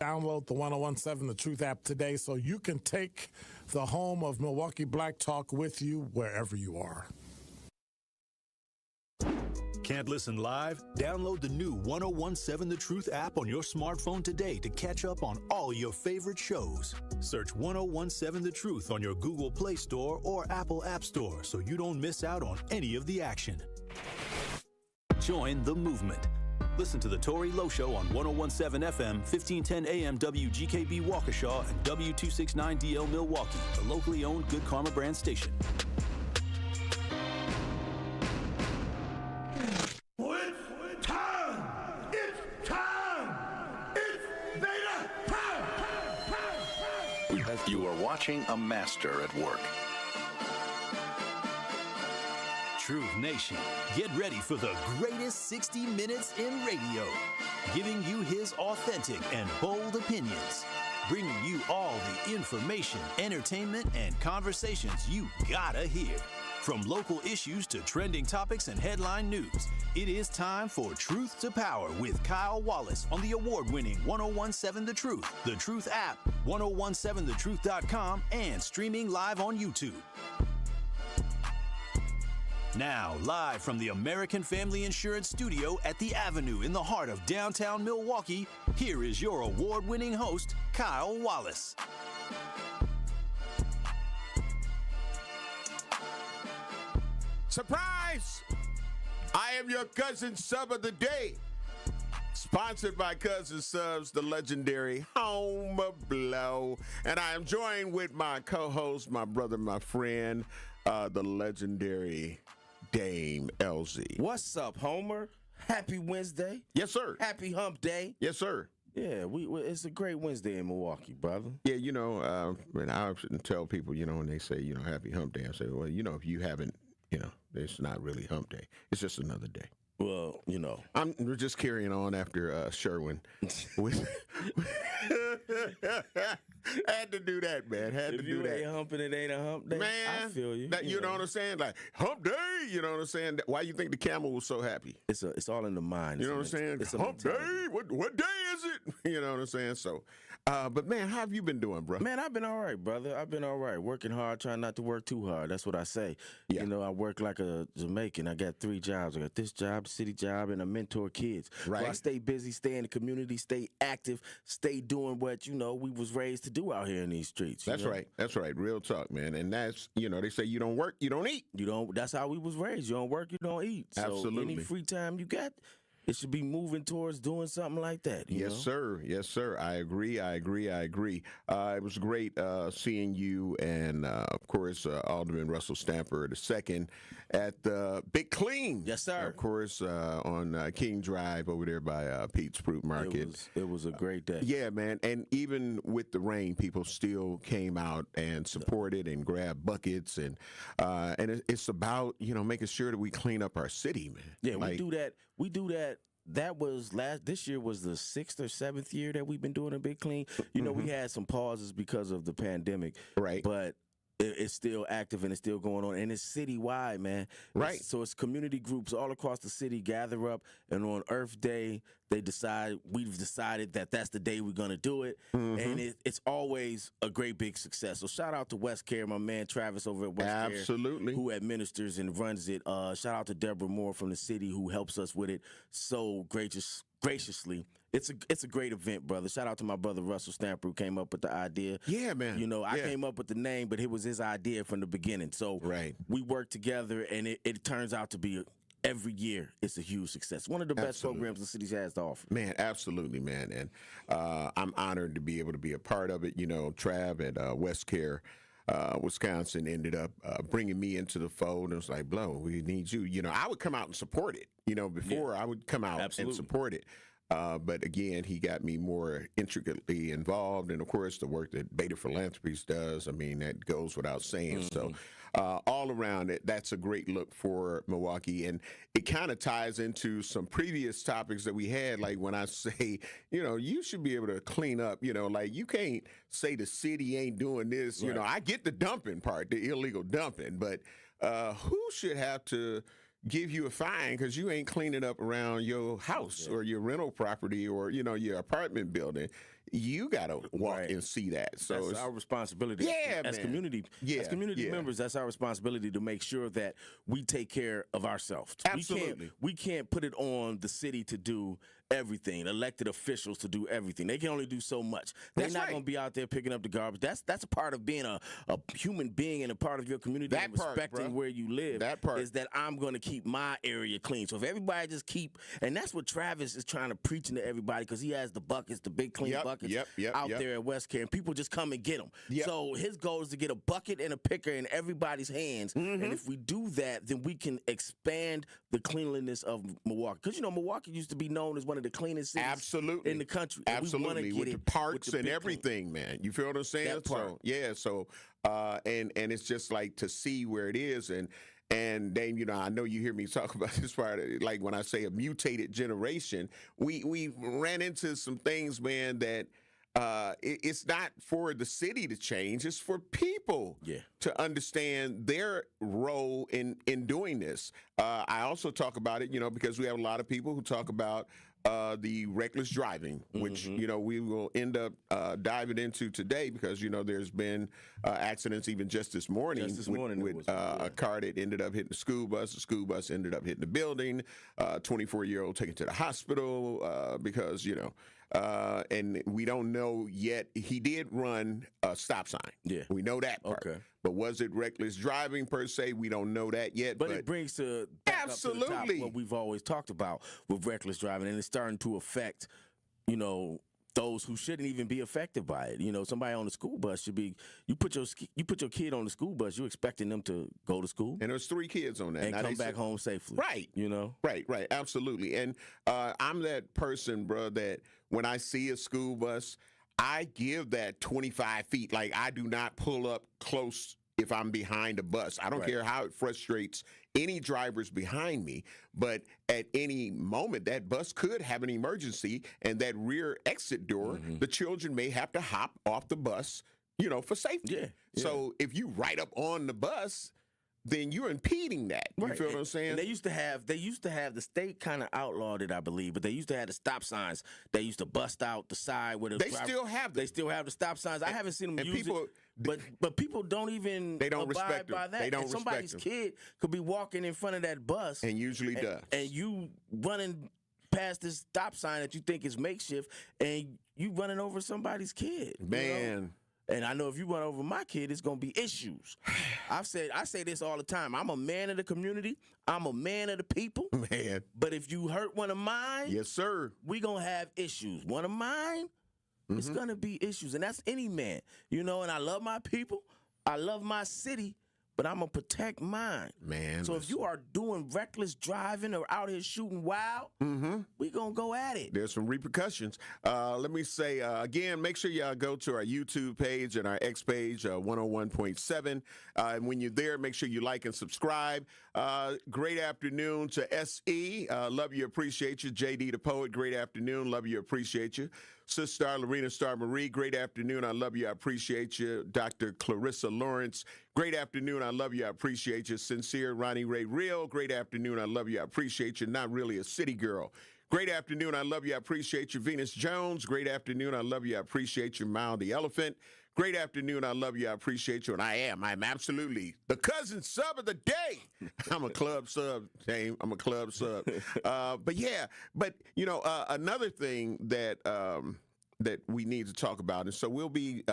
download the 1017 The Truth app today so you can take the home of Milwaukee Black Talk with you wherever you are. Can't listen live? Download the new 1017 The Truth app on your smartphone today to catch up on all your favorite shows. Search 1017 The Truth on your Google Play Store or Apple App Store so you don't miss out on any of the action. Join the movement. Listen to The Tory Lowe Show on 1017 FM, 1510 AM WGKB Waukesha and W269DL Milwaukee, the locally owned Good Karma brand station. You are watching a master at work. Truth Nation, get ready for the greatest 60 minutes in radio, giving you his authentic and bold opinions, bringing you all the information, entertainment, and conversations you gotta hear. From local issues to trending topics and headline news, it is time for Truth to Power with Kyle Wallace on the award-winning 1017 The Truth, The Truth app, 1017thetruth.com, and streaming live on YouTube. Now, live from the American Family Insurance Studio at the Avenue in the heart of downtown Milwaukee, here is your award-winning host, Kyle Wallace. Surprise! I am your cousin sub of the day. Sponsored by Cousin Subs, the legendary Home Blow. And I am joined with my co-host, my brother, my friend, the legendary Dame LZ. What's up, Homer? Happy Wednesday. Yes, sir. Happy hump day. Yes, sir. Yeah, it's a great Wednesday in Milwaukee, brother. Yeah, and I shouldn't tell people, when they say, happy hump day, I say, well, if you haven't, it's not really hump day. It's just another day. Well, we're just carrying on after Sherwin. Had to do that, man. If you ain't humping, it ain't a hump day. Man, I feel you. You know what I'm saying? Like, hump day, you know what I'm saying? Why you think the camel was so happy? It's all in the mind. You know what I'm saying? It's hump day? What day is it? You know what I'm saying? So, but man, how have you been doing, bro? Man, I've been all right, brother. I've been all right. Working hard, trying not to work too hard. That's what I say. Yeah. I work like a Jamaican. I got 3 jobs. I got this job, the city job, and I mentor kids. Right. So I stay busy, stay in the community, stay active, stay doing what, we was raised to do out here in these streets. That's right. That's right. Real talk, man. And that's, they say you don't work, you don't eat. That's how we was raised. You don't work, you don't eat. So absolutely. Any free time you got, it should be moving towards doing something like that. Yes, sir. Yes, sir. I agree. It was great seeing you and, of course, Alderman Russell Stamper II at the Big Clean. Yes, sir. Of course, on King Drive over there by Pete's Fruit Market. It was a great day. Yeah, man. And even with the rain, people still came out and supported and grabbed buckets. And it's about, making sure that we clean up our city, man. Yeah, we do that. That was this year was the 6th or 7th year that we've been doing a big clean. We had some pauses because of the pandemic. Right. But it's still active and it's still going on. And it's citywide, man. Right. So it's community groups all across the city gather up. And on Earth Day, we've decided that that's the day we're going to do it. Mm-hmm. And it's always a great big success. So shout out to West Care, my man Travis over at West Care. Absolutely. Who administers and runs it. Shout out to Deborah Moore from the city who helps us with it so graciously. It's a great event, brother. Shout out to my brother Russell Stamper who came up with the idea. Yeah, man. I came up with the name, but it was his idea from the beginning. So we worked together, and it turns out to be every year it's a huge success. One of the best programs the city has to offer. Man, absolutely, man. And I'm honored to be able to be a part of it. Trav at West Care. Wisconsin ended up bringing me into the fold, and it was like, Blow, we need you. I would come out and support it. Before I would come out and support it. But again, he got me more intricately involved. And of course, the work that Beta Philanthropies does, that goes without saying. Mm-hmm. So all around it, that's a great look for Milwaukee. And it kind of ties into some previous topics that we had. Like when I say, you should be able to clean up, like you can't say the city ain't doing this. Right. I get the dumping part, the illegal dumping, but who should have to give you a fine because you ain't cleaning up around your house or your rental property or your apartment building. You gotta walk and see that. So that's our responsibility. As community members, that's our responsibility to make sure that we take care of ourselves. Absolutely. We can't put it on the city to do everything, elected officials to do everything. They can only do so much. They're not going to be out there picking up the garbage. That's a part of being a human being and a part of your community and respecting where you live. That part is that I'm going to keep my area clean. So if everybody just and that's what Travis is trying to preach to everybody because he has the buckets, the big clean buckets out there at West Care, and people just come and get them. So his goal is to get a bucket and a picker in everybody's hands. And if we do that, then we can expand the cleanliness of Milwaukee. Because, Milwaukee used to be known as one of the cleanest cities in the country. Absolutely. With the parks and everything, man. You feel what I'm saying? That part. And it's just like to see where it is. And Dame, I know you hear me talk about this part, like when I say a mutated generation, we ran into some things, man, that it's not for the city to change. It's for people to understand their role in doing this. I also talk about it, because we have a lot of people who talk about the reckless driving, which, we will end up diving into today because, there's been accidents even just this morning with a car that ended up hitting the school bus. The school bus ended up hitting the building. 24-year-old taken to the hospital because, and we don't know yet. He did run a stop sign. Yeah. We know that part. Okay. But was it reckless driving per se? We don't know that yet. But it brings to back up to the top what we've always talked about with reckless driving, and it's starting to affect, those who shouldn't even be affected by it. Somebody on the school bus should be. You put your kid on the school bus. You're expecting them to go to school, and there's 3 kids on that, and come back home safely. Right. Right. Absolutely. And I'm that person, bro, that when I see a school bus, I give that 25 feet. Like, I do not pull up close if I'm behind a bus. I don't care how it frustrates any drivers behind me, but at any moment, that bus could have an emergency, and that rear exit door, the children may have to hop off the bus, for safety. Yeah. So if you right up on the bus, then you're impeding that. You feel what I'm saying? And they used to have the state kind of outlawed it, I believe, but they used to have the stop signs. They used to bust out the side where they still have them. They still have the stop signs. I haven't seen them use it, but people don't even abide by that. They don't and somebody's kid could be walking in front of that bus, and usually does. And you running past this stop sign that you think is makeshift, and you running over somebody's kid, man. And I know if you run over my kid, it's going to be issues. I say this all the time. I'm a man of the community. I'm a man of the people. Man. But if you hurt one of mine, yes, sir, we going to have issues. One of mine, it's going to be issues. And that's any man. And I love my people. I love my city. But I'm going to protect mine. Man. So if you are doing reckless driving or out here shooting wild, we going to go at it. There's some repercussions. Let me say, again, make sure y'all go to our YouTube page and our X page, 101.7. And when you're there, make sure you like and subscribe. Great afternoon to S.E. Love you, appreciate you. J.D. the Poet, great afternoon. Love you, appreciate you. Sister Lorena Star Marie, great afternoon. I love you. I appreciate you. Dr. Clarissa Lawrence, great afternoon. I love you. I appreciate you. Sincere Ronnie Ray Real, great afternoon. I love you. I appreciate you. Not really a city girl. Great afternoon. I love you. I appreciate you. Venus Jones, great afternoon. I love you. I appreciate you. Mile the Elephant. Great afternoon. I love you. I appreciate you. And I'm absolutely the cousin sub of the day. I'm a club sub, James. I'm a club sub. But another thing that that we need to talk about, and so we'll be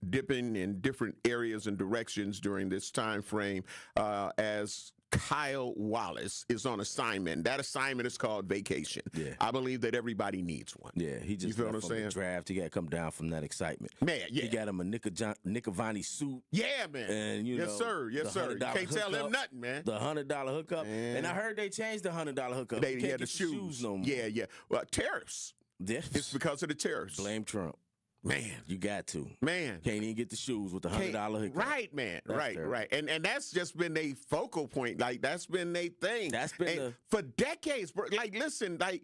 dipping in different areas and directions during this time frame as Kyle Wallace is on assignment. That assignment is called vacation. Yeah. I believe that everybody needs one. Yeah, he just left from the draft. He got to come down from that excitement. Man, yeah. He got him a Nicavani suit. Yeah, man. And yes, sir. Yes, sir. You can't tell him nothing, man. The $100 hookup. Man. And I heard they changed the $100 hookup. They had the shoes no more. Yeah. Well, tariffs. Yes. It's because of the tariffs. Blame Trump. Man, you got to. Man. Can't even get the shoes with the $100 hookup. Right, man. That's right. And that's just been their focal point. Like, that's been their thing. That's been for decades, bro. Like, listen, like,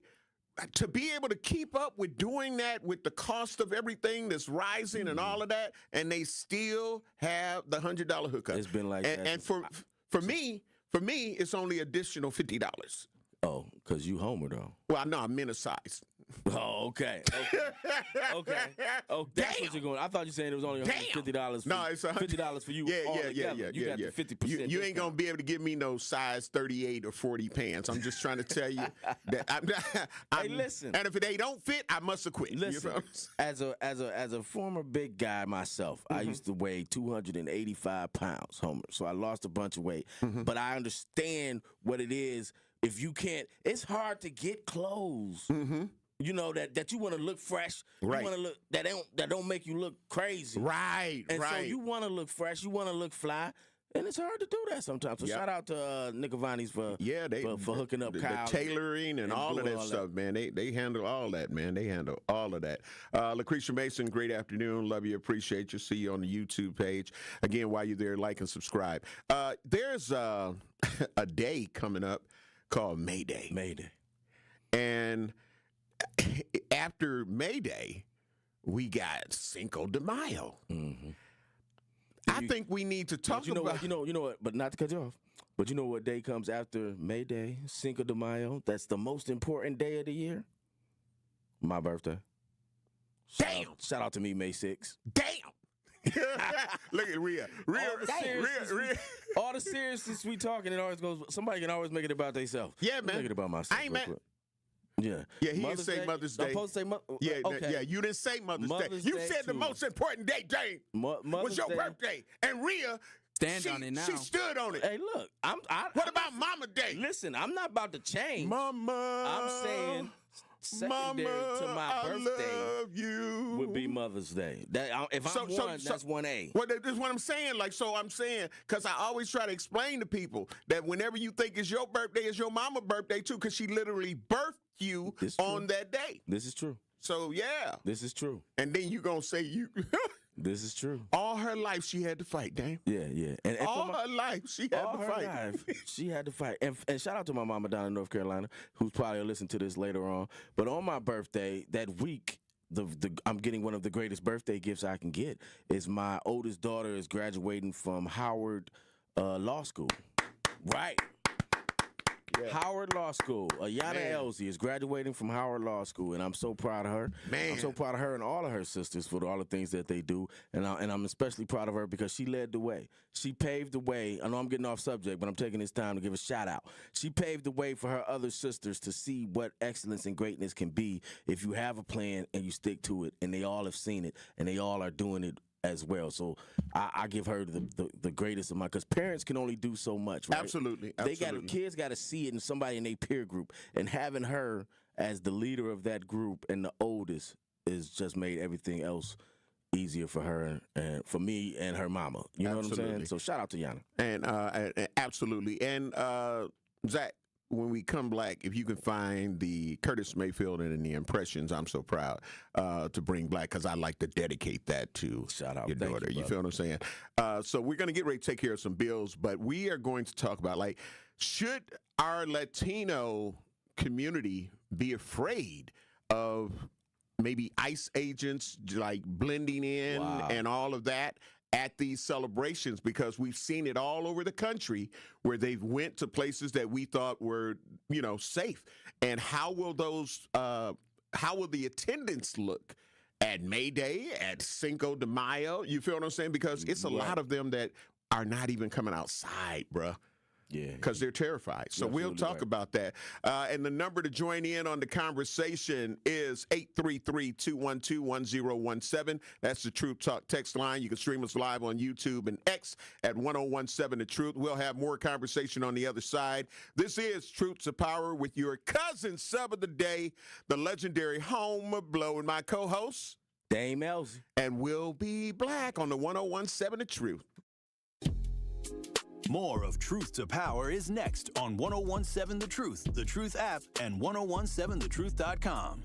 to be able to keep up with doing that with the cost of everything that's rising and all of that, and they still have the $100 hookup. It's been like that. And for me, For me, it's only additional $50. Oh, because you homer, though. Well, no, I'm in a size. Oh, okay. Okay. Oh, that's what you're going. I thought you said it was only $150. No, it's $50 for you. Yeah. You got the 50%. You ain't gonna be able to give me no size 38 or 40 pants. I'm just trying to tell you that Hey, listen. And if they don't fit, I must have quit. Listen, as a former big guy myself, I used to weigh 285 pounds, Homer. So I lost a bunch of weight. But I understand what it is. If you can't, it's hard to get clothes. You know that you want to look fresh. Right. You want to look that don't make you look crazy. Right. And so you want to look fresh. You want to look fly. And it's hard to do that sometimes. So shout out to Nick Avani's for hooking up Kyle. The tailoring and all of that stuff, man. They handle all that, man. They handle all of that. Lucretia Mason, great afternoon. Love you. Appreciate you. See you on the YouTube page. Again, while you're there, like and subscribe. There's a day coming up called May Day. May Day. And after May Day, we got Cinco de Mayo. I think we need to talk about. You know what? But not to cut you off. But you know what day comes after May Day? Cinco de Mayo. That's the most important day of the year. My birthday. Damn. Shout out to me, May 6th. Damn. Look at Rhea. All the seriousness we talking, it always goes. Somebody can always make it about themselves. Yeah, man. Make it about myself. I ain't mad. Yeah. Yeah, he didn't say Mother's Day. I'm supposed to say Yeah, you didn't say Mother's Day. You said the most important day, was your birthday. And Rhea, on it now. She stood on it. Hey, look, What about Mama Day? Listen, I'm not about to change. Mama. I'm saying secondary to my birthday love you. would be Mother's Day. If I'm that's 1A. Well, that's what I'm saying. I'm saying, because I always try to explain to people that whenever you think it's your birthday, it's your mama's birthday too, because she literally birthed you on that day. This is true. So, yeah. This is true. And then you going to say you... This is true. All her life she had to fight, Dame. Yeah. And all her life she had to fight. She had to fight. And shout out to my mama down in North Carolina, who's probably will listen to this later on. But on my birthday, that week, I'm getting one of the greatest birthday gifts I can get. Is my oldest daughter is graduating from Howard Law School. Right. Yeah. Howard Law School. Ayanna Elsie is graduating from Howard Law School, and I'm so proud of her. Man. I'm so proud of her and all of her sisters for all the things that they do, and I'm especially proud of her because she led the way. She paved the way. I know I'm getting off subject, but I'm taking this time to give a shout out. She paved the way for her other sisters to see what excellence and greatness can be if you have a plan and you stick to it, and they all have seen it, and they all are doing it as well. So I give her the greatest of my, because parents can only do so much, right? Absolutely. Kids got to see it in somebody in their peer group, and having her as the leader of that group and the oldest is just made everything else easier for her and for me and her mama. You know what I'm saying? So shout out to Yana. And absolutely. And Zach, when we come back, if you can find the Curtis Mayfield and the Impressions, I'm so proud to bring back, because I like to dedicate that to your daughter. You feel what I'm saying? So we're going to get ready to take care of some bills, but we are going to talk about, should our Latino community be afraid of maybe ICE agents blending in and all of that at these celebrations, because we've seen it all over the country where they've went to places that we thought were, safe. And how will the attendance look at May Day, at Cinco de Mayo? You feel what I'm saying? Because it's a lot of them that are not even coming outside, bruh. Yeah. Because they're terrified. So we'll talk about that. And the number to join in on the conversation is 833-212-1017. That's the Truth Talk text line. You can stream us live on YouTube and X at 1017 The Truth. We'll have more conversation on the other side. This is Truth to Power with your cousin sub of the day, the legendary Home Blow, and my co-host, Dame Elsie. And we'll be black on the 1017 The Truth. More of Truth to Power is next on 1017 The Truth app, and 1017thetruth.com.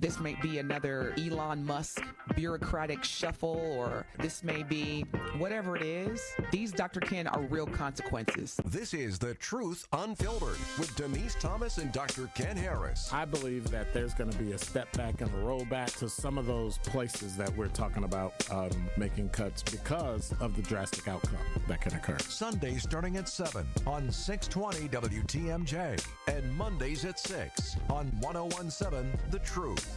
This may be another Elon Musk bureaucratic shuffle, or this may be whatever it is. These, Dr. Ken, are real consequences. This is The Truth Unfiltered with Denise Thomas and Dr. Ken Harris. I believe that there's going to be a step back and a rollback to some of those places that we're talking about making cuts because of the drastic outcome that can occur. Sundays starting at 7 on 620 WTMJ and Mondays at 6 on 1017 The Truth.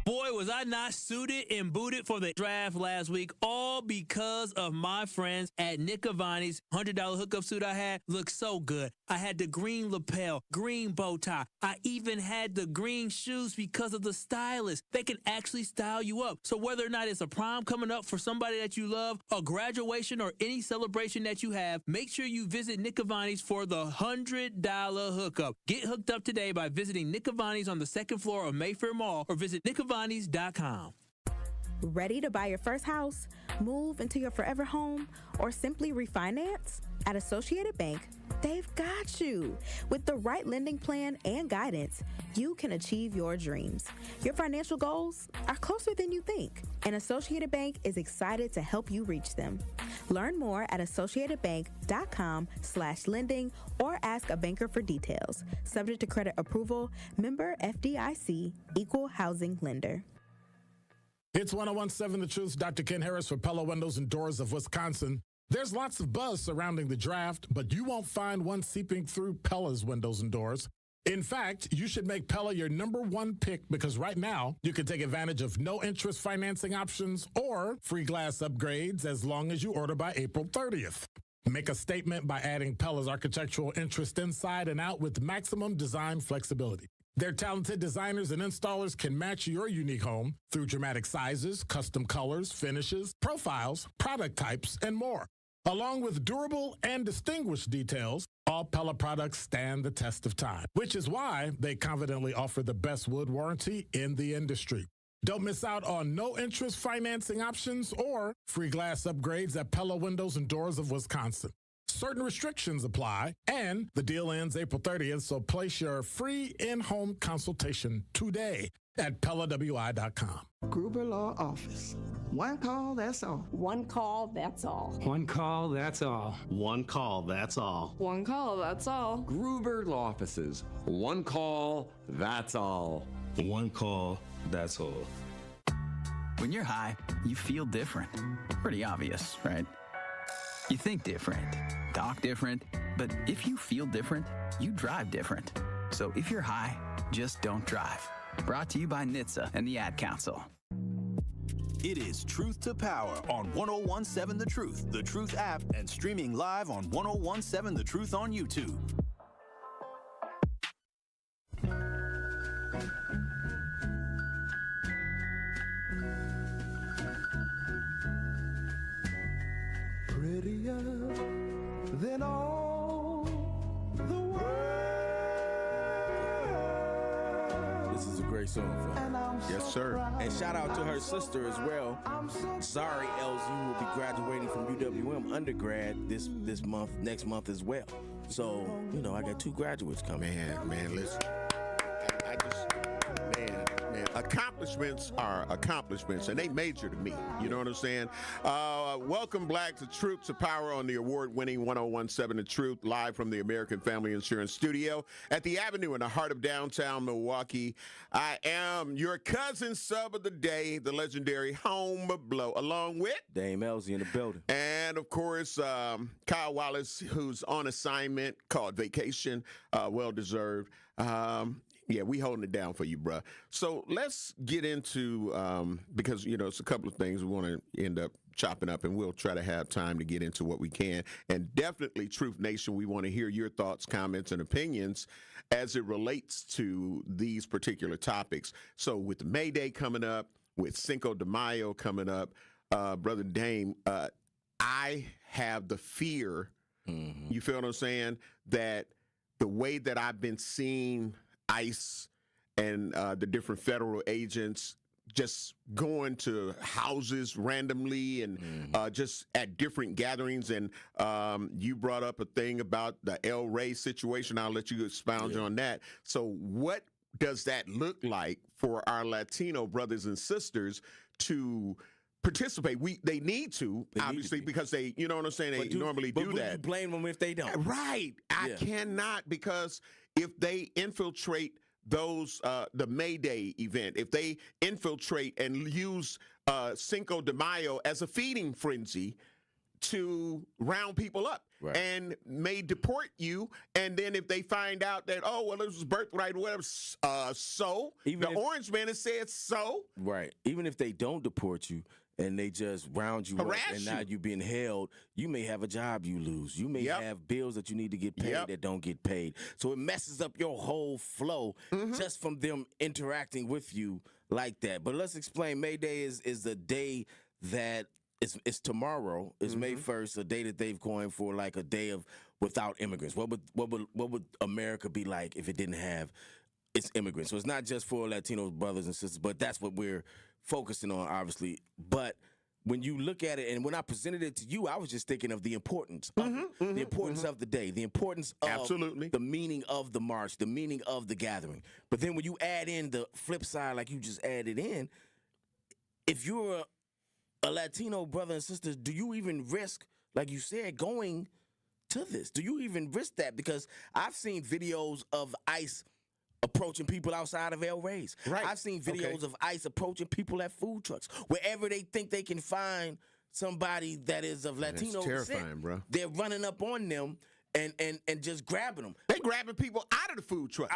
Boy, was I not suited and booted for the draft last week, all because of my friends at Nick Cavani's $100 hookup suit I had. Looked so good. I had the green lapel, green bow tie. I even had the green shoes because of the stylist. They can actually style you up. So whether or not it's a prom coming up for somebody that you love, a graduation, or any celebration that you have, make sure you visit Nick Cavani's for the $100 hookup. Get hooked up today by visiting Nick Cavani's on the second floor of Mayfair Mall or visit nickcavani's.com. Ready to buy your first house, move into your forever home, or simply refinance? At Associated Bank, they've got you. With the right lending plan and guidance, you can achieve your dreams. Your financial goals are closer than you think, and Associated Bank is excited to help you reach them. Learn more at associatedbank.com/lending or ask a banker for details. Subject to credit approval, member FDIC, equal housing lender. It's 1017 The Truth. Dr. Ken Harris for Pella Windows and Doors of Wisconsin. There's lots of buzz surrounding the draft, but you won't find one seeping through Pella's windows and doors. In fact, you should make Pella your #1 pick because right now you can take advantage of no interest financing options or free glass upgrades as long as you order by April 30th. Make a statement by adding Pella's architectural interest inside and out with maximum design flexibility. Their talented designers and installers can match your unique home through dramatic sizes, custom colors, finishes, profiles, product types, and more. Along with durable and distinguished details, all Pella products stand the test of time, which is why they confidently offer the best wood warranty in the industry. Don't miss out on no-interest financing options or free glass upgrades at Pella Windows and Doors of Wisconsin. Certain restrictions apply, and the deal ends April 30th, so place your free in-home consultation today at PellaWI.com. Gruber Law Office. One call, that's all. One call, that's all. One call, that's all. One call, that's all. One call, that's all. Gruber Law Offices. One call, that's all. One call, that's all. When you're high, you feel different. Pretty obvious, right? You think different, talk different, but if you feel different, you drive different. So if you're high, just don't drive. Brought to you by NHTSA and the Ad Council. It is Truth to Power on 1017 The Truth app, and streaming live on 1017 The Truth on YouTube. Prettier than all the world. This is a great song, fellas. Yes, sir. And shout out to her sister as well. Sorry, LZ will be graduating from UWM undergrad this month, next month as well. So, I got 2 graduates coming. Man, listen. I just, man, accomplishments are accomplishments, and they major to me. You know what I'm saying? Welcome back to Truth to Power on the award-winning 1017 The Truth, live from the American Family Insurance Studio at the Avenue in the heart of downtown Milwaukee. I am your cousin sub of the day, the legendary Home Blow, along with Dame Elsie in the building. And, of course, Kyle Wallace, who's on assignment called vacation, well-deserved. Yeah, we holding it down for you, bruh. So let's get into, because, it's a couple of things we want to end up chopping up, and we'll try to have time to get into what we can. And definitely, Truth Nation, we want to hear your thoughts, comments, and opinions as it relates to these particular topics. So with the May Day coming up, with Cinco de Mayo coming up, Brother Dame, I have the fear, you feel what I'm saying, that the way that I've been seeing ICE and the different federal agents just going to houses randomly and just at different gatherings. And you brought up a thing about the El Rey situation. I'll let you expound on that. So what does that look like for our Latino brothers and sisters to participate? They need to, obviously, because they, you know what I'm saying, they normally do that. But you blame them if they don't. Right. I cannot, because if they infiltrate those, the May Day event, if they infiltrate and use Cinco de Mayo as a feeding frenzy to round people up and may deport you, and then if they find out that, oh, well, this was birthright or whatever, the orange man has said so. Right. Even if they don't deport you, and they just round you up, and now you're being held, you may have a job you lose. You may have bills that you need to get paid that don't get paid. So it messes up your whole flow just from them interacting with you like that. But let's explain. May Day is the day that it's tomorrow. It's May 1st, a day that they've coined for like a day of without immigrants. What would America be like if it didn't have its immigrants? So it's not just for Latino brothers and sisters, but that's what we're focusing on, obviously. But when you look at it, and when I presented it to you, I was just thinking of the importance of the importance of the day, the importance of the meaning of the march, the meaning of the gathering. But then when you add in the flip side, like you just added in, if you're a Latino brother and sister, do you even risk, like you said, going to this? Do you even risk that? Because I've seen videos of ICE approaching people outside of El Rey's. Right. I've seen videos of ICE approaching people at food trucks. Wherever they think they can find somebody that is of Latino descent, bro. They're running up on them and just grabbing them. They're grabbing people out of the food trucks.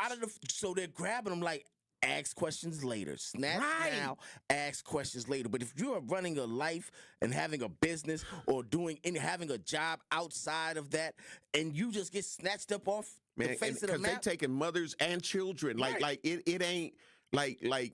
So they're grabbing them like, ask questions later. Snatch now, ask questions later. But if you're running a life and having a business or having a job outside of that, and you just get snatched up off the face of the map, because they taking mothers and children. Like it ain't like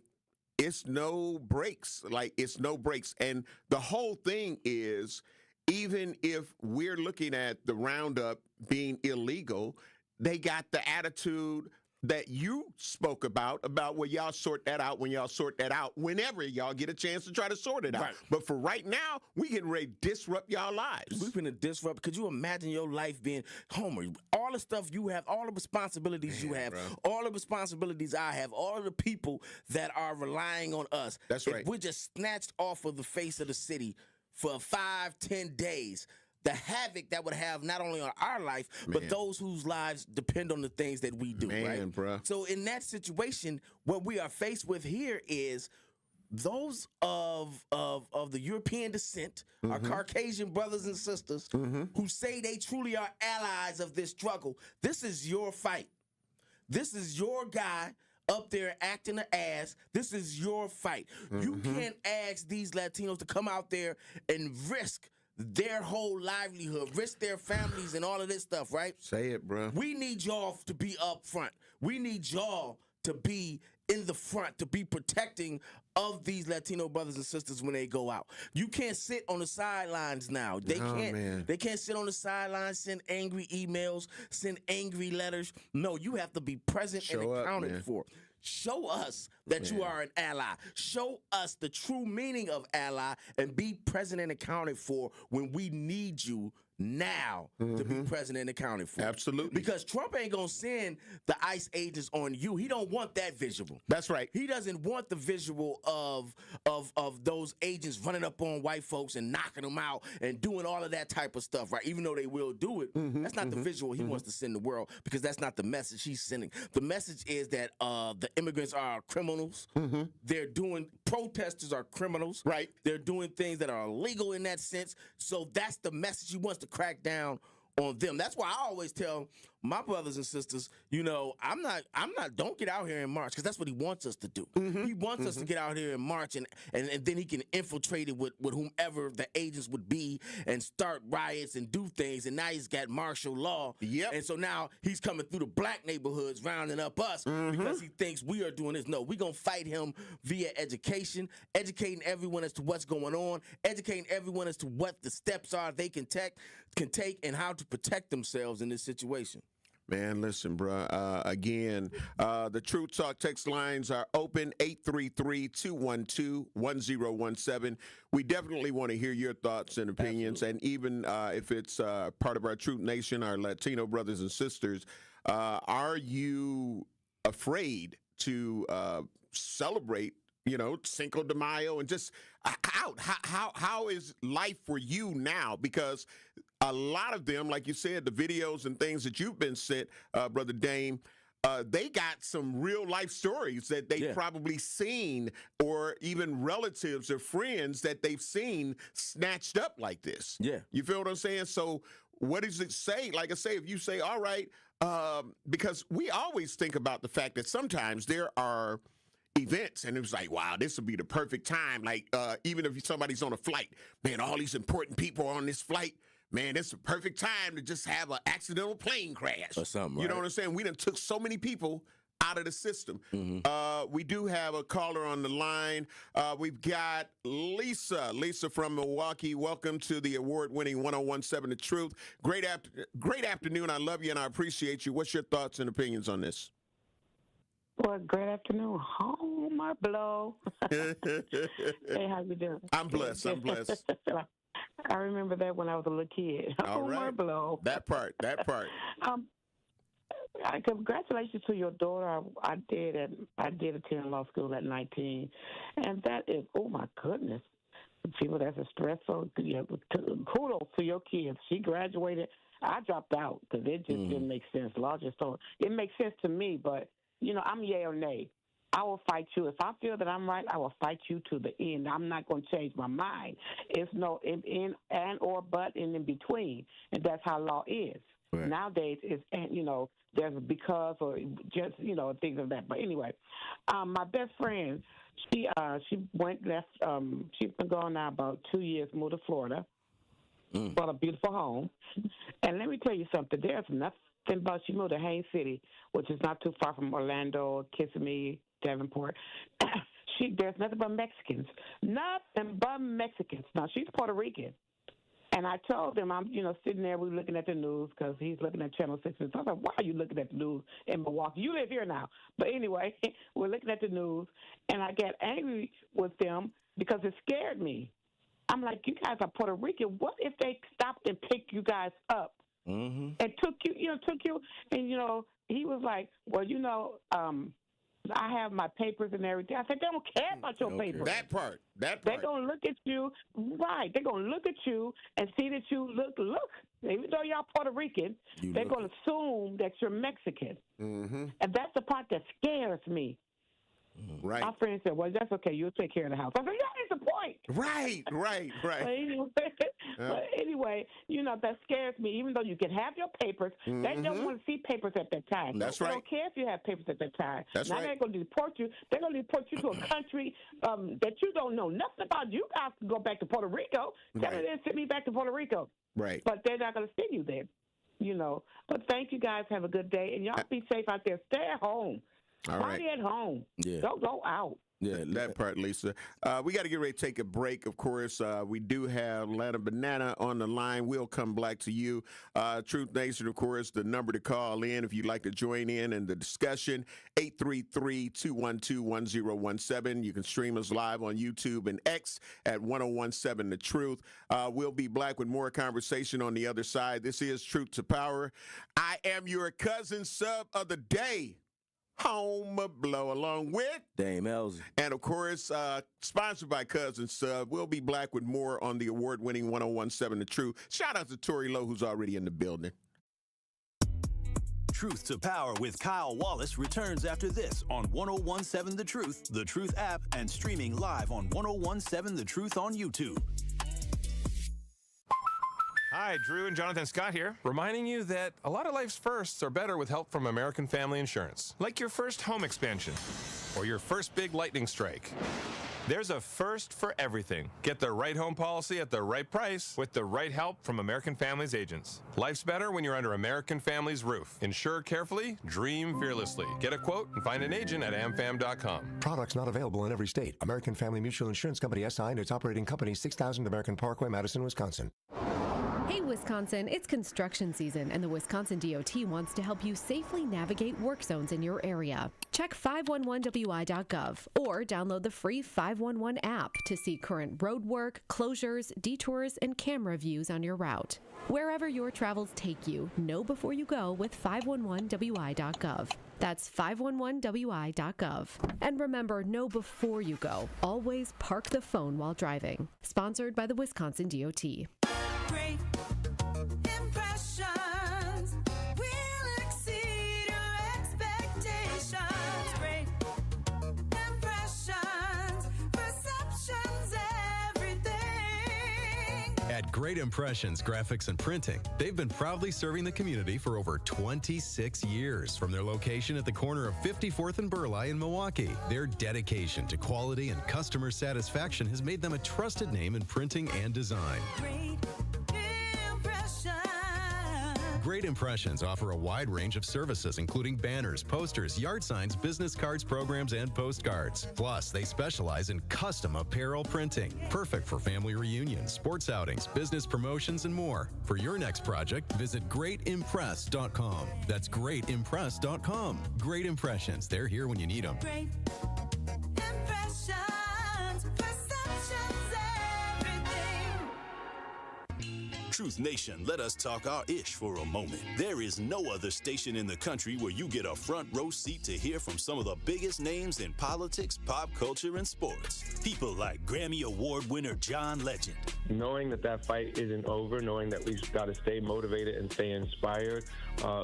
it's no breaks. Like it's no breaks. And the whole thing is, even if we're looking at the roundup being illegal, they got the attitude that you spoke about well, y'all sort that out when y'all sort that out, whenever y'all get a chance to try to sort it out. Right. But for right now, we getting ready to disrupt y'all lives. We're going to disrupt. Could you imagine your life being, Homer, all the stuff you have, all the responsibilities you have, all the responsibilities I have, all of the people that are relying on us. That's right. If we're just snatched off of the face of the city for 5-10 days, the havoc that would have not only on our life, but those whose lives depend on the things that we do, right? Bruh. So in that situation, what we are faced with here is those of the European descent, our Caucasian brothers and sisters, who say they truly are allies of this struggle. This is your fight. This is your guy up there acting an ass. This is your fight. You can't ask these Latinos to come out there and risk their whole livelihood, risk their families and all of this stuff, right? Say it, bro. We need y'all to be up front. We need y'all to be in the front, to be protecting of these Latino brothers and sisters when they go out. You can't sit on the sidelines now. They can't sit on the sidelines, send angry emails, send angry letters. No, you have to be present and accounted for. Show us that you are an ally. Show us the true meaning of ally and be present and accounted for when we need you now to be present and accounted for. Absolutely. Because Trump ain't going to send the ICE agents on you. He don't want that visual. That's right. He doesn't want the visual of those agents running up on white folks and knocking them out and doing all of that type of stuff, right? Even though they will do it. That's not the visual he wants to send the world, because that's not the message he's sending. The message is that the immigrants are criminals. Protesters are criminals. Right. They're doing things that are illegal in that sense. So that's the message he wants to crack down on them. That's why I always tell my brothers and sisters, don't get out here and march, because that's what he wants us to do. He wants us to get out here and march, and then he can infiltrate it with whomever the agents would be and start riots and do things, and now he's got martial law. Yep. And so now he's coming through the black neighborhoods rounding up us because he thinks we are doing this. No, we're going to fight him via education, educating everyone as to what's going on, educating everyone as to what the steps are they can take and how to protect themselves in this situation. Man, listen, bro. Again, the Truth Talk text lines are open, 833-212-1017. We definitely want to hear your thoughts and opinions. Absolutely. And even if it's part of our Truth Nation, our Latino brothers and sisters, are you afraid to celebrate, Cinco de Mayo, and just how is life for you now? Because a lot of them, like you said, the videos and things that you've been sent, Brother Dame, they got some real life stories that they've probably seen, or even relatives or friends that they've seen snatched up like this. Yeah. You feel what I'm saying? So what does it say? Like I say, if you say, all right, because we always think about the fact that sometimes there are events and it was like, wow, this would be the perfect time. Like, even if somebody's on a flight, man, all these important people are on this flight. Man, it's a perfect time to just have an accidental plane crash. Or something, You know what I'm saying? We done took so many people out of the system. We do have a caller on the line. We've got Lisa. Lisa from Milwaukee. Welcome to the award-winning 1017 The Truth. Great afternoon. I love you and I appreciate you. What's your thoughts and opinions on this? Well, great afternoon. Home or blow. Hey, how you doing? I'm blessed. I remember that when I was a little kid. All right. Or blow. That part. Congratulations to your daughter. I did attend law school at 19, and that is, oh my goodness, people, that's a stressful. Kudos to your kids. She graduated. I dropped out because it just didn't make sense. Law just told it makes sense to me, but I'm yay or nay. I will fight you. If I feel that I'm right, I will fight you to the end. I'm not going to change my mind. It's no in and or but and in between, and that's how law is. Right. Nowadays, it's there's because or just things of that. But anyway, my best friend, she left. She's been gone now about 2 years. Moved to Florida, bought a beautiful home, and let me tell you something. There's nothing but she moved to Haines City, which is not too far from Orlando, Kissimmee, Davenport. There's nothing but Mexicans. Nothing but Mexicans. Now, she's Puerto Rican. And I told him, I'm, sitting there, we're looking at the news because he's looking at Channel 6. And so I was like, why are you looking at the news in Milwaukee? You live here now. But anyway, we're looking at the news, and I got angry with them because it scared me. I'm like, you guys are Puerto Rican. What if they stopped and picked you guys up and took you, and, he was like, well, I have my papers and everything. I said, they don't care about your papers. That part. They're going to look at you, right. They're going to look at you and see that you look. Even though y'all Puerto Rican, they're going to assume that you're Mexican. And that's the part that scares me. Right. My friend said, well, that's okay. You'll take care of the house. I said, that is the point. Right. But anyway, that scares me. Even though you can have your papers, they don't want to see papers at that time. That's they right. don't care if you have papers at that time. That's now right. they're going to deport you. They're going to deport you to a country that you don't know nothing about. You guys can go back to Puerto Rico. Tell them to send me back to Puerto Rico. Right. But they're not going to send you there. But thank you guys. Have a good day. And y'all be safe out there. Stay at home. All right. Stay at home. Yeah. Don't go out. Yeah, that part, Lisa. We got to get ready to take a break, of course. We do have Lana Banana on the line. We'll come back to you. Truth Nation, of course, the number to call in if you'd like to join in the discussion, 833-212-1017. You can stream us live on YouTube and X at 1017 The Truth. We'll be back with more conversation on the other side. This is Truth to Power. I am your cousin sub of the day. Home Blow, along with Dame Elzy. And of course, sponsored by Cousin Sub. We'll be back with more on the award-winning 1017 The Truth. Shout out to Tori Lowe, who's already in the building. Truth to Power with Kyle Wallace returns after this on 1017 The Truth app, and streaming live on 1017 The Truth on YouTube. Hi, Drew and Jonathan Scott here, reminding you that a lot of life's firsts are better with help from American Family Insurance. Like your first home expansion or your first big lightning strike. There's a first for everything. Get the right home policy at the right price with the right help from American Family's agents. Life's better when you're under American Family's roof. Insure carefully, dream fearlessly. Get a quote and find an agent at amfam.com. Products not available in every state. American Family Mutual Insurance Company SI and its operating company, 6000 American Parkway, Madison, Wisconsin. Hey, Wisconsin, it's construction season, and the Wisconsin DOT wants to help you safely navigate work zones in your area. Check 511wi.gov or download the free 511 app to see current road work, closures, detours, and camera views on your route. Wherever your travels take you, know before you go with 511wi.gov. That's 511wi.gov. And remember, know before you go. Always park the phone while driving. Sponsored by the Wisconsin DOT. Great impressions will exceed your expectations. Great impressions, perceptions, everything. At Great Impressions Graphics and Printing, they've been proudly serving the community for over 26 years. From their location at the corner of 54th and Burleigh in Milwaukee, their dedication to quality and customer satisfaction has made them a trusted name in printing and design. Great Impressions offer a wide range of services, including banners, posters, yard signs, business cards, programs, and postcards. Plus, they specialize in custom apparel printing, perfect for family reunions, sports outings, business promotions, and more. For your next project, visit greatimpress.com. That's greatimpress.com. Great Impressions. They're here when you need them. Great impressions, perceptions, everything. Truth Nation, let us talk our ish for a moment. There is no other station in the country where you get a front row seat to hear from some of the biggest names in politics, pop culture, and sports. People like Grammy Award winner John Legend. Knowing that fight isn't over, knowing that we've got to stay motivated and stay inspired.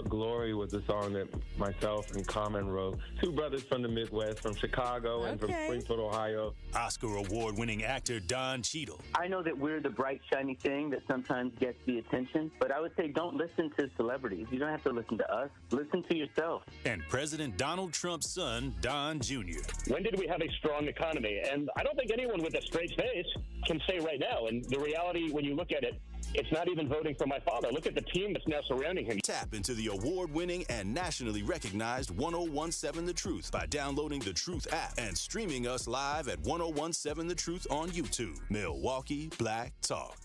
Glory was the song that myself and Common wrote. Two brothers from the Midwest, from Chicago and from Springfield, Ohio. Oscar Award winning actor Don Cheadle. I know that we're the bright, shiny thing that sometimes gets the attention, but I would say don't listen to celebrities. You don't have to listen to us. Listen to yourself. And President Donald Trump's son, Don Jr. When did we have a strong economy? And I don't think anyone with a straight face can say right now. And the reality, when you look at it, it's not even voting for my father. Look at the team that's now surrounding him. Tap into the award-winning and nationally recognized 1017 The Truth by downloading the Truth app and streaming us live at 1017 The Truth on YouTube. Milwaukee Black Talk.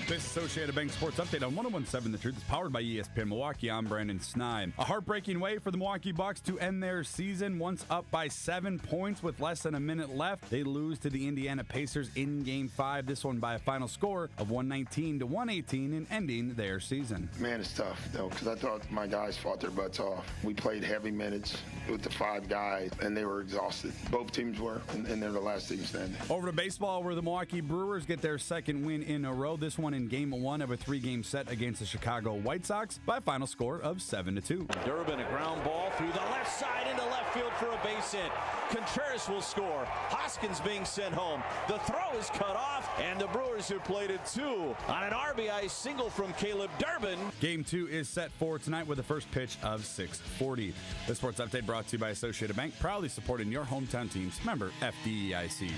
This Associated Bank Sports Update on 1017 The Truth is powered by ESPN Milwaukee. I'm Brandon Snide. A heartbreaking way for the Milwaukee Bucks to end their season. Once up by 7 points with less than a minute left, they lose to the Indiana Pacers in Game 5. This one by a final score of 119-118 in ending their season. Man, it's tough, though, because I thought my guys fought their butts off. We played heavy minutes with the 5 guys, and they were exhausted. Both teams were, and they're the last team standing. Over to baseball, where the Milwaukee Brewers get their second win in a row. This one in Game 1 of a 3-game set against the Chicago White Sox by a final score of 7-2. Durbin, a ground ball through the left side into left field for a base hit. Contreras will score. Hoskins being sent home. The throw is cut off, and the Brewers have plated 2 on an RBI single from Caleb Durbin. Game 2 is set for tonight with the first pitch of 6:40. The Sports Update brought to you by Associated Bank, proudly supporting your hometown teams. Member FDIC.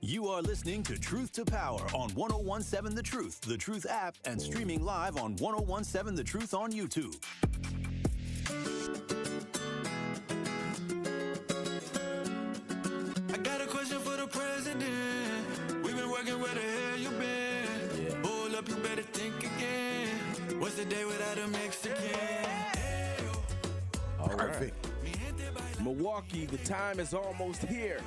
You are listening to Truth to Power on 1017 The Truth app, and streaming live on 1017 The Truth on YouTube. I got a question for the president. We've been working, where the hell you been? Yeah. Hold up, you better think again. What's the day without a Mexican? All right. Milwaukee, the time is almost here.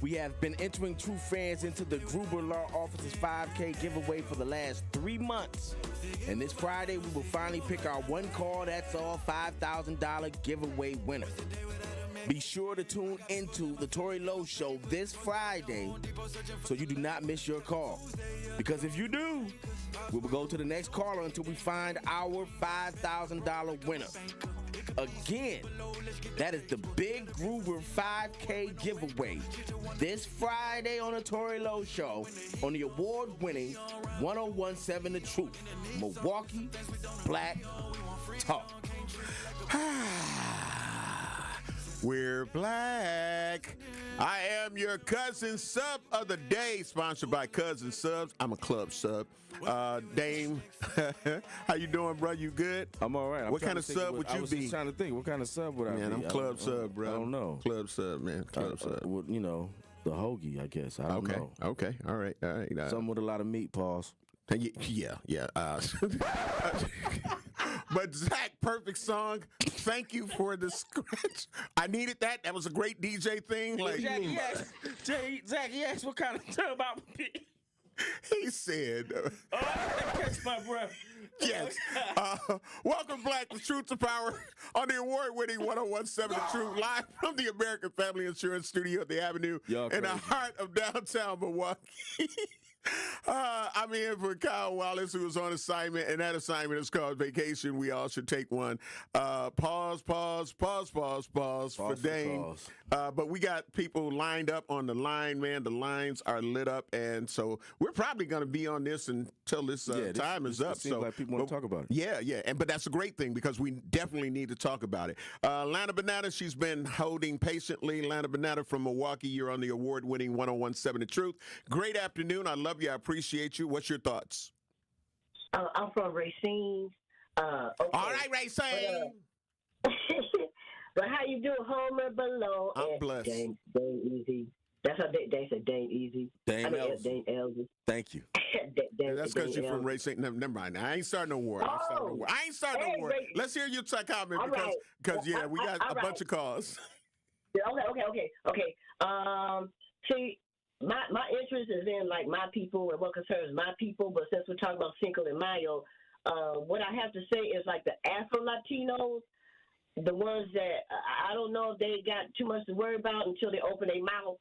We have been entering true fans into the Gruber Law Office's 5K giveaway for the last 3 months. And this Friday, we will finally pick our one call, that's all, $5,000 giveaway winner. Be sure to tune into the Tory Lowe Show this Friday so you do not miss your call. Because if you do, we will go to the next caller until we find our $5,000 winner. Again, that is the Big Gruber 5K giveaway this Friday on the Tory Lowe Show on the award-winning 1017 The Truth, Milwaukee Black Talk. We're black. I am your cousin sub of the day, sponsored by Cousin Subs. I'm a club sub. Dame, how you doing, bro? You good? I'm all right. What kind of sub would you be? I was just trying to think. What kind of sub would I be? Man, I'm club sub, bro. I don't know. Club sub, man. Club sub. Well, you know, the hoagie, I guess. I don't know. Okay. All right. Something with a lot of meat, pause. Yeah. But Zach, perfect song. Thank you for the scratch. I needed that. That was a great DJ thing. Like Zach, he asked what kind of sub I would be. He said, I catch my breath. Yes. Welcome, Black, the Truth to Power on the award-winning 101.7 The Truth, live from the American Family Insurance Studio at the Avenue in the heart of downtown Milwaukee. I'm in for Kyle Wallace, who was on assignment, and that assignment is called vacation. We all should take one. Pause for Dane. But we got people lined up on the line, man. The lines are lit up, and so we're probably going to be on this until this time is up. It seems like people want to talk about it. Yeah. But that's a great thing because we definitely need to talk about it. Lana Banana, she's been holding patiently. Lana Banana from Milwaukee, you're on the award-winning 101.7 The Truth. Great afternoon. I love you. I appreciate you. What's your thoughts? I'm from Racine. Okay. All right, Racine. But how you doing, Homer below? I'm blessed. Dane Easy. That's how they said Dane Easy. Dane Elvis. Thank you. That's because you're from Racine. Never mind. I ain't starting no war. I ain't starting no war. Let's hear your comment because we got a bunch of calls. Okay. See, my interest is in like my people and what concerns my people. But since we're talking about Cinco de Mayo, what I have to say is like the Afro-Latinos, the ones that I don't know if they got too much to worry about until they open their mouth.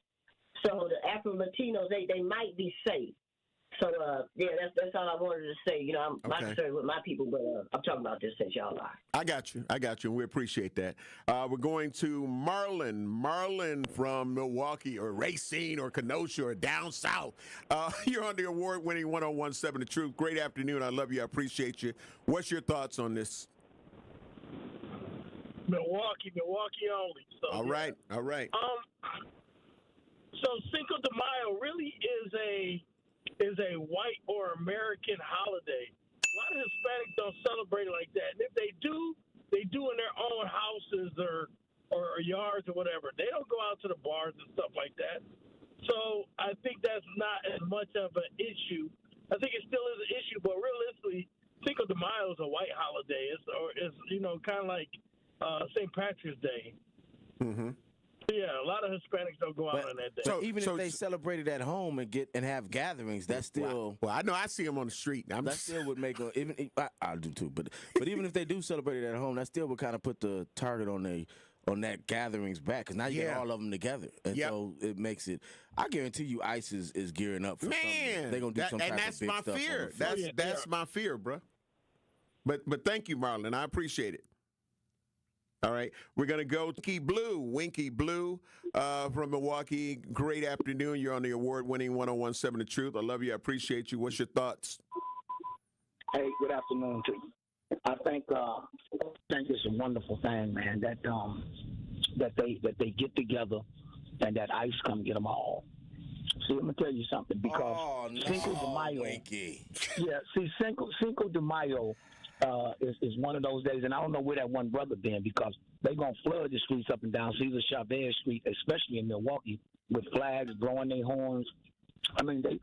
So the Afro-Latinos, they might be safe. So, that's all I wanted to say. You know, I'm not concerned with my people, but I'm talking about this since y'all are. I got you, and we appreciate that. We're going to Marlon from Milwaukee or Racine or Kenosha or down south. You're on the award-winning 101.7 The Truth. Great afternoon. I love you. I appreciate you. What's your thoughts on this? Milwaukee only. So, all right. So Cinco de Mayo really is a white or American holiday. A lot of Hispanics don't celebrate it like that. And if they do in their own houses or yards or whatever. They don't go out to the bars and stuff like that. So I think that's not as much of an issue. I think it still is an issue, but realistically, Cinco de Mayo is a white holiday. It's kind of like St. Patrick's Day. Mm-hmm. Yeah, a lot of Hispanics don't go out on that day. So even if they celebrate it at home and have gatherings, that's still. Well, I know I see them on the street. That still would make I do too. But even if they do celebrate it at home, that still would kind of put the target on that gatherings back, because now you get all of them together, and so it makes it. I guarantee you, ICE is gearing up for something. They're gonna do some type of big stuff. And that's my fear. That's my fear, bro. But thank you, Marlon. I appreciate it. All right, we're going to go to Winky Blue from Milwaukee. Great afternoon. You're on the award-winning 101.7 The Truth. I love you. I appreciate you. What's your thoughts? Hey, good afternoon to you. I think it's a wonderful thing, man, that they get together and that ICE come get them all. See, let me tell you something, because Cinco de Mayo. Winky. Yeah, see, Cinco de Mayo is one of those days, and I don't know where that one brother been, because they're going to flood the streets up and down Cesar Chavez Street, especially in Milwaukee, with flags, blowing their horns. I mean, they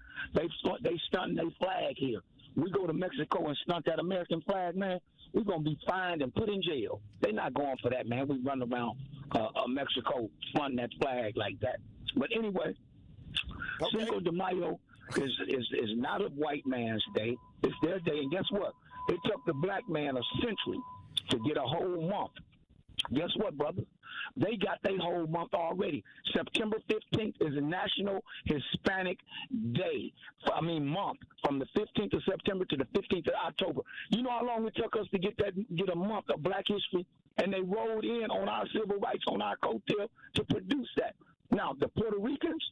stunting their flag here. We go to Mexico and stunt that American flag, man, we're going to be fined and put in jail. They're not going for that, man. We run around Mexico fronting that flag like that. But anyway, Cinco de Mayo is not a white man's day. It's their day, and guess what? It took the black man a century to get a whole month. Guess what, brother? They got their whole month already. September 15th is a National Hispanic Day. Month, from the 15th of September to the 15th of October. You know how long it took us to get a month of black history? And they rolled in on our civil rights, on our coattail, to produce that. Now, the Puerto Ricans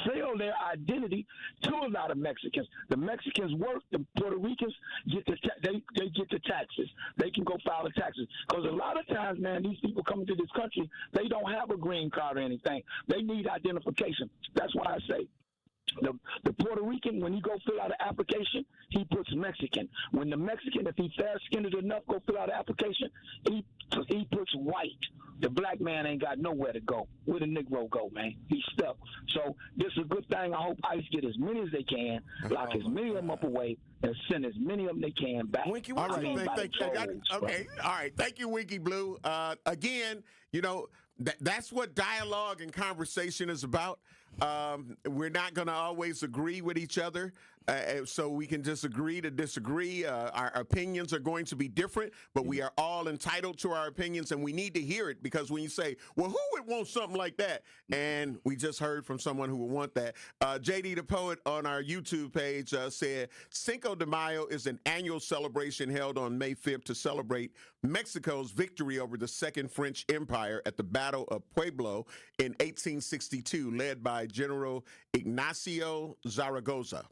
sell their identity to a lot of Mexicans. The Mexicans work, the Puerto Ricans get they get the taxes. They can go file the taxes. Because a lot of times times, man, these people coming to this country, they don't have a green card or anything. They need identification. That's why I say the Puerto Rican, when he go fill out an application, he puts Mexican. When the Mexican, if he fair-skinned enough, go fill out an application, he puts white. The black man ain't got nowhere to go. Where the Negro go, man? He's stuck. So this is a good thing. I hope ICE get as many as they can, lock as many of them up away, and send as many of them they can back. Winky, all right, thank you. Okay, all right. Thank you, Winky Blue. Again, you know, that's what dialogue and conversation is about. We're not going to always agree with each other, so we can just agree to disagree. Our opinions are going to be different, but we are all entitled to our opinions, and we need to hear it, because when you say, well, who would want something like that? And we just heard from someone who would want that. JD the Poet on our YouTube page said, Cinco de Mayo is an annual celebration held on May 5th to celebrate Mexico's victory over the Second French Empire at the Battle of Pueblo in 1862, led by General Ignacio Zaragoza.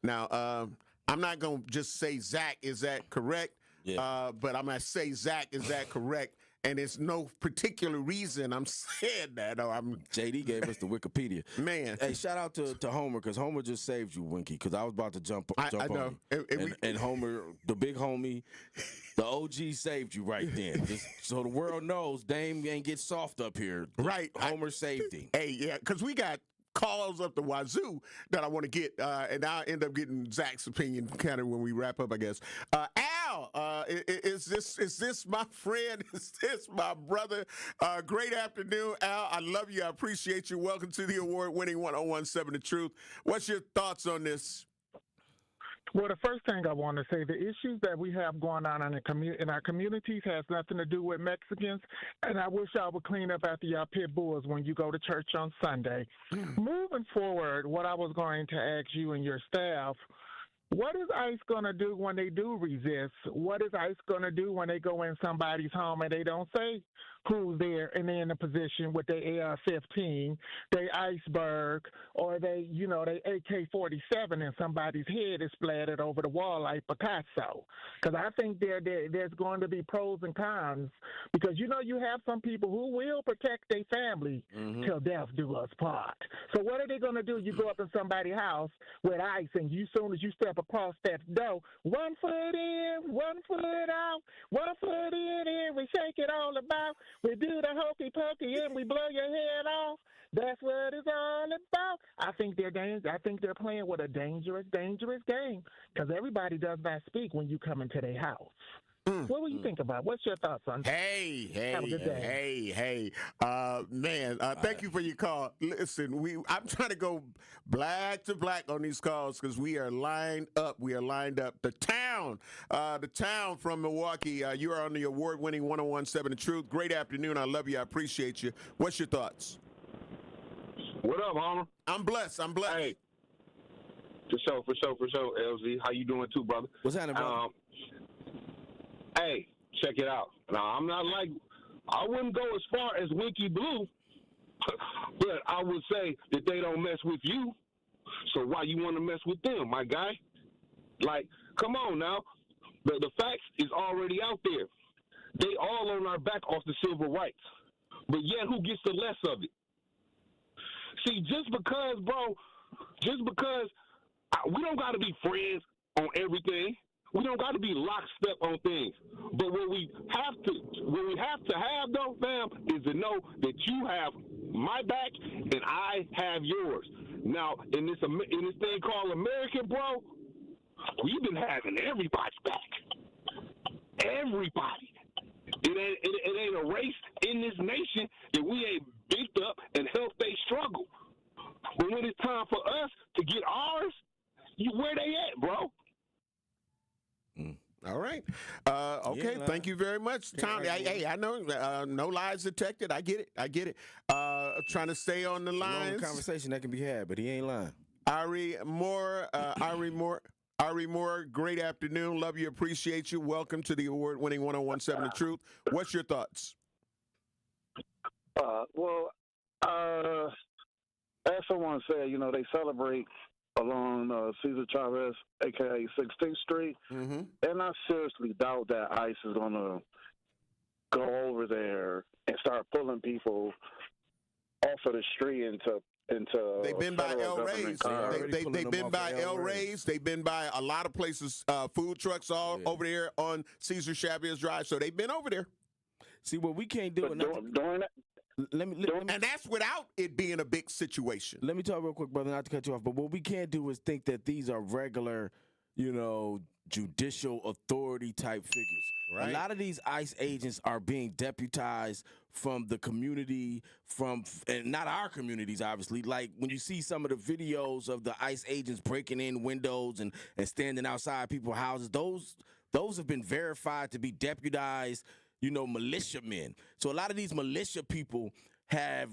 Now, I'm not going to just say Zach, is that correct? Yeah. But I'm going to say Zach, is that correct? And it's no particular reason I'm saying that. JD gave us the Wikipedia. Man. Hey, shout out to Homer, because Homer just saved you, Winky, because I was about to jump I on know. you. And Homer, the big homie, the OG saved you right then. Just so the world knows Dame ain't get soft up here. Right. Homer saved him. Hey, yeah, because we got calls up the wazoo that I want to get, and I'll end up getting Zach's opinion kind of when we wrap up, I guess. Al, is this my friend? Is this my brother? Great afternoon, Al. I love you. I appreciate you. Welcome to the award-winning 1017 The Truth. What's your thoughts on this? Well, the first thing I want to say, the issues that we have going on in our communities has nothing to do with Mexicans, and I wish y'all would clean up after y'all pit bulls when you go to church on Sunday. Moving forward, what I was going to ask you and your staff, what is ICE going to do when they do resist? What is ICE going to do when they go in somebody's home and they don't say who's there and they're in a position with their AR-15, they iceberg, or they AK-47 and somebody's head is splattered over the wall like Picasso? Because I think there's going to be pros and cons, because you have some people who will protect their family till death do us part. So what are they going to do? You go up in somebody's house with ICE, and soon as you step across that door, 1 foot in, 1 foot out, 1 foot in, we shake it all about. We do the hokey pokey and we blow your head off. That's what it's all about. I think they're playing with a dangerous, dangerous game, because everybody does not speak when you come into their house. What will you think about? What's your thoughts on that? Have a good day. Man, thank you for your call. Listen, I'm trying to go black to black on these calls because we are lined up. The town from Milwaukee. You are on the award-winning 1017 The Truth. Great afternoon. I love you. I appreciate you. What's your thoughts? What up, Homer? I'm blessed. Hey, for sure, LZ. How you doing too, brother? What's happening, brother? Hey, check it out. Now, I wouldn't go as far as Winky Blue, but I would say that they don't mess with you. So why you want to mess with them, my guy? Like, come on now. The facts is already out there. They all on our back off the civil rights. But yet, who gets the less of it? See, just because we don't got to be friends on everything. We don't got to be lockstep on things. But what we have to have though, fam, is to know that you have my back and I have yours. Now, in this thing called American, bro, we've been having everybody's back. Everybody. It ain't a race in this nation that we ain't beat up and helped they struggle. But when it's time for us to get ours, where they at, bro? All right. Okay. Yeah, thank you very much, Tom. Hey, I know no lies detected. I get it. Trying to stay on the lines. Long conversation that can be had, but he ain't lying. Ari Moore, great afternoon. Love you. Appreciate you. Welcome to the award-winning 1017 The Truth. What's your thoughts? As someone said, they celebrate along Cesar Chavez, a.k.a. 16th Street. And I seriously doubt that ICE is going to go over there and start pulling people off of the street into they've been by El Rey's. They've been by El Rey's. They've been by a lot of places, food trucks all over there on Cesar Chavez Drive. So they've been over there. See, what we can't do. During that, and that's without it being a big situation. Let me talk real quick, brother, not to cut you off, but what we can't do is think that these are regular, judicial authority type figures. Right. A lot of these ICE agents are being deputized from the community, and not our communities, obviously. Like when you see some of the videos of the ICE agents breaking in windows and standing outside people's houses, those have been verified to be deputized, militiamen. So a lot of these militia people have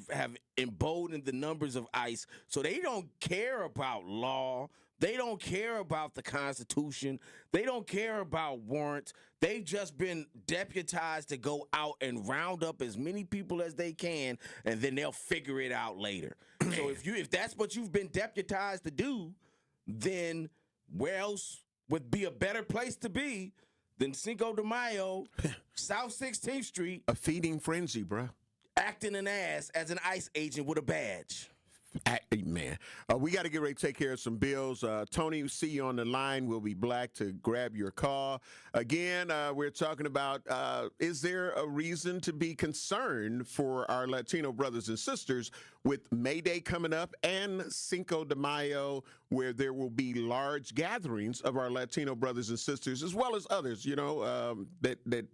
emboldened the numbers of ICE, so they don't care about law. They don't care about the Constitution. They don't care about warrants. They've just been deputized to go out and round up as many people as they can, and then they'll figure it out later. So if that's what you've been deputized to do, then where else would be a better place to be than Cinco de Mayo, South 16th Street? A feeding frenzy, bruh. Acting an ass as an ICE agent with a badge. Man, we got to get ready to take care of some bills. Tony, see you on the line. We'll be back to grab your call. Again, we're talking about, is there a reason to be concerned for our Latino brothers and sisters with May Day coming up and Cinco de Mayo, where there will be large gatherings of our Latino brothers and sisters, as well as others, that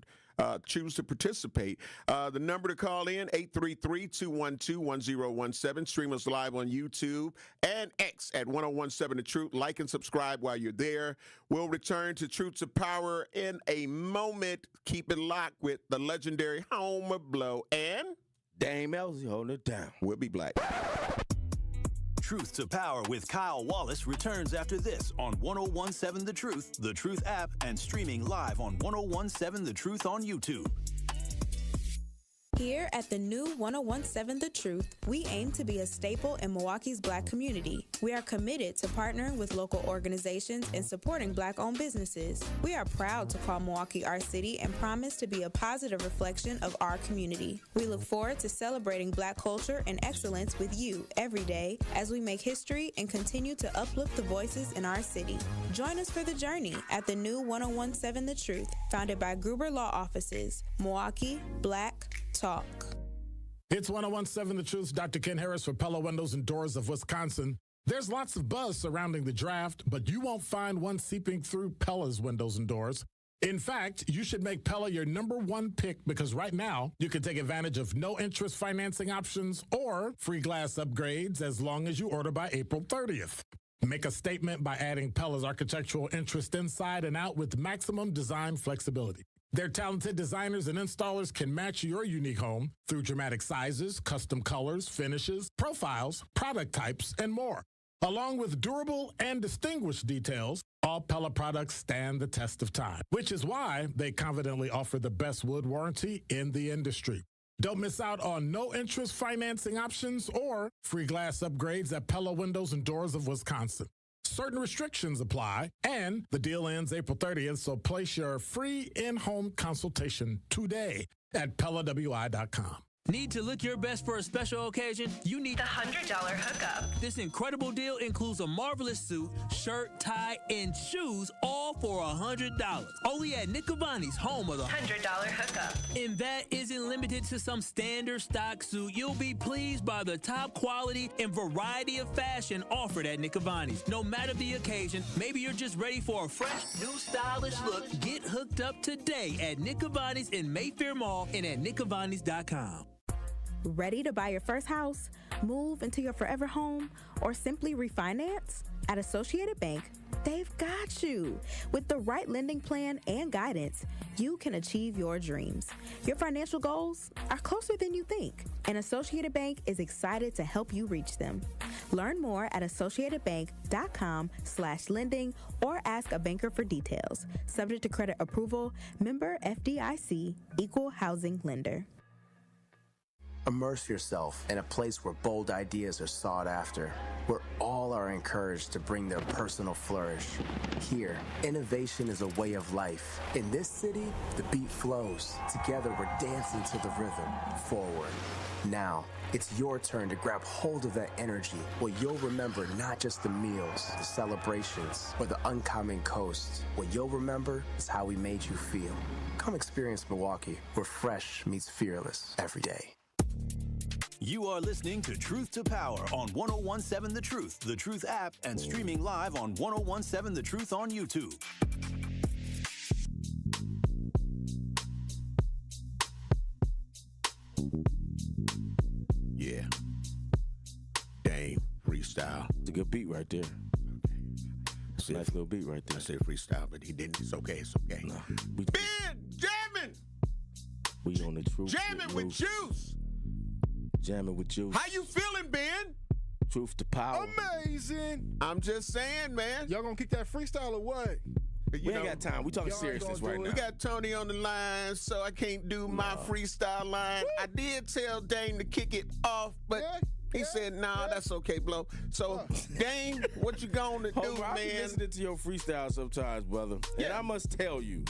choose to participate. The number to call in, 833-212-1017. Stream us live on YouTube and X at 1017 The Truth. Like and subscribe while you're there. We'll return to Truth to Power in a moment. Keep it locked with the legendary Homer Blow and Dame Elsie holding it down. We'll be black. Truth to Power with Kyle Wallace returns after this on 1017 The Truth app, and streaming live on 1017 The Truth on YouTube. Here at the new 1017 The Truth, we aim to be a staple in Milwaukee's Black community. We are committed to partnering with local organizations and supporting Black-owned businesses. We are proud to call Milwaukee our city and promise to be a positive reflection of our community. We look forward to celebrating Black culture and excellence with you every day as we make history and continue to uplift the voices in our city. Join us for the journey at the new 1017 The Truth, founded by Gruber Law Offices, Milwaukee Black Talk. It's 1017 The Truth. Dr. Ken Harris for Pella Windows and Doors of Wisconsin. There's lots of buzz surrounding the draft, but you won't find one seeping through Pella's windows and doors. In fact, you should make Pella your number one pick, because right now you can take advantage of no interest financing options or free glass upgrades as long as you order by April 30th. Make a statement by adding Pella's architectural interest inside and out with maximum design flexibility. Their talented designers and installers can match your unique home through dramatic sizes, custom colors, finishes, profiles, product types, and more. Along with durable and distinguished details, all Pella products stand the test of time, which is why they confidently offer the best wood warranty in the industry. Don't miss out on no interest financing options or free glass upgrades at Pella Windows and Doors of Wisconsin. Certain restrictions apply, and the deal ends April 30th, so place your free in-home consultation today at PellaWI.com. Need to look your best for a special occasion? You need the $100 hookup. This incredible deal includes a marvelous suit, shirt, tie, and shoes, all for $100. Only at Nick Cavani's, home of the $100 hookup. And that isn't limited to some standard stock suit. You'll be pleased by the top quality and variety of fashion offered at Nick Cavani's. No matter the occasion, maybe you're just ready for a fresh, new stylish look. Get hooked up today at Nick Cavani's in Mayfair Mall and at nickcavanis.com. Ready to buy your first house, move into your forever home, or simply refinance? At Associated Bank, they've got you. With the right lending plan and guidance, you can achieve your dreams. Your financial goals are closer than you think, and Associated Bank is excited to help you reach them. Learn more at associatedbank.com/lending or ask a banker for details. Subject to credit approval, member FDIC, equal housing lender. Immerse yourself in a place where bold ideas are sought after, where all are encouraged to bring their personal flourish. Here, innovation is a way of life. In this city, the beat flows. Together, we're dancing to the rhythm. Forward. Now, it's your turn to grab hold of that energy, where you'll remember not just the meals, the celebrations, or the uncommon coast. What you'll remember is how we made you feel. Come experience Milwaukee, where fresh meets fearless every day. You are listening to Truth to Power on 1017 The Truth app, and streaming live on 1017 The Truth on YouTube. Yeah. Dang, freestyle. It's a good beat right there. It's a nice little beat right there. I said freestyle, but he didn't. It's okay. It's okay. No, Ben, jamming! We on the Truth. Jamming with Juice. Jamming with Juice. How you feeling, Ben? Truth to Power. Amazing. I'm just saying, man. Y'all gonna kick that freestyle or what? We ain't got time. We talking seriousness right now. We got Tony on the line, so I can't do my freestyle line. I did tell Dane to kick it off, but he said, nah, that's okay, bro. So, Dane, what you gonna do, man? I be listening to your freestyle sometimes, brother. Yeah. And I must tell you,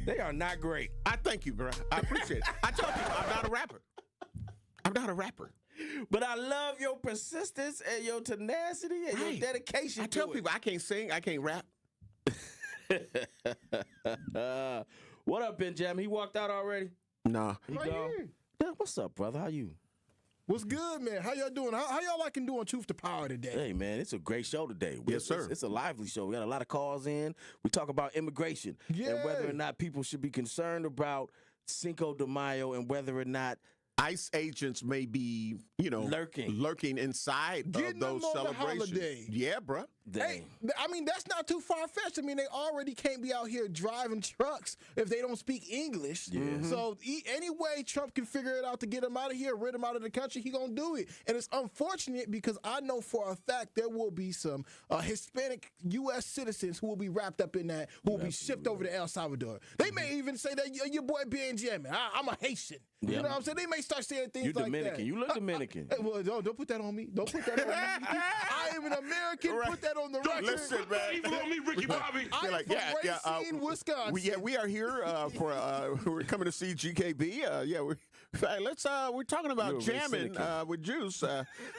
they are not great. I thank you, bro. I appreciate it. I told you, I'm not a rapper. I'm not a rapper. But I love your persistence and your tenacity and your dedication. I tell people I can't sing, I can't rap. What up, Benjamin? He walked out already? Nah. He gone? Yeah, what's up, brother? How you? What's good, man? How y'all doing? How y'all liking doing Truth to Power today? Hey, man, it's a great show today. Yes, sir. It's a lively show. We got a lot of calls in. We talk about immigration and whether or not people should be concerned about Cinco de Mayo and whether or not ICE agents may be, lurking inside Getting of those them on celebrations. The holiday. Yeah, bruh. Hey, I mean, that's not too far-fetched. I mean, they already can't be out here driving trucks if they don't speak English. Yeah. So any way Trump can figure it out to get them out of here, rid them out of the country, he gonna do it. And it's unfortunate because I know for a fact there will be some Hispanic U.S. citizens who will be wrapped up in that, who will be shipped over to El Salvador. They may even say that your boy Benjamin, I'm a Haitian. You know what I'm saying? They may start saying things like Dominican. that. You look Dominican. Well, don't put that on me. Don't put that on me. I am an American. Right. Put that on the record. Listen, man. Even on me, Ricky Bobby. I'm from Racine, Wisconsin. We are here for we're coming to see GKB. We're talking about jamming with Juice.